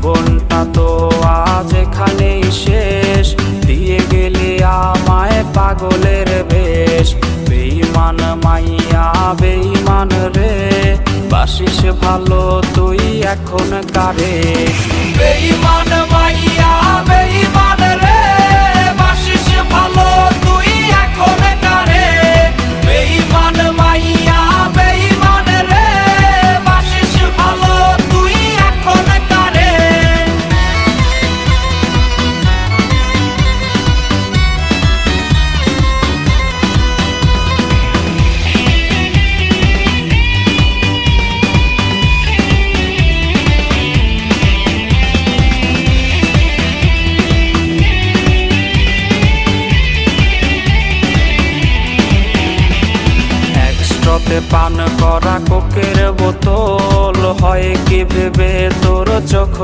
জীবনটা তো আজ এখানেই শেষ, দিয়ে গেলি আমায় পাগলের বেশ। বেঈমান মাইয়া বেঈমান রে, বাসিস ভালো তুই এখন কারে। বেঈমান মাইয়া বেঈমান রে, বাসিস ভালো তুই এখন কারে। বেঈমান মাইয়া বেঈমান রে, বাসিস ভালো তুই এখন কারে। পান করা কোকের বোতল হয় কি ভেবে তোর চোখ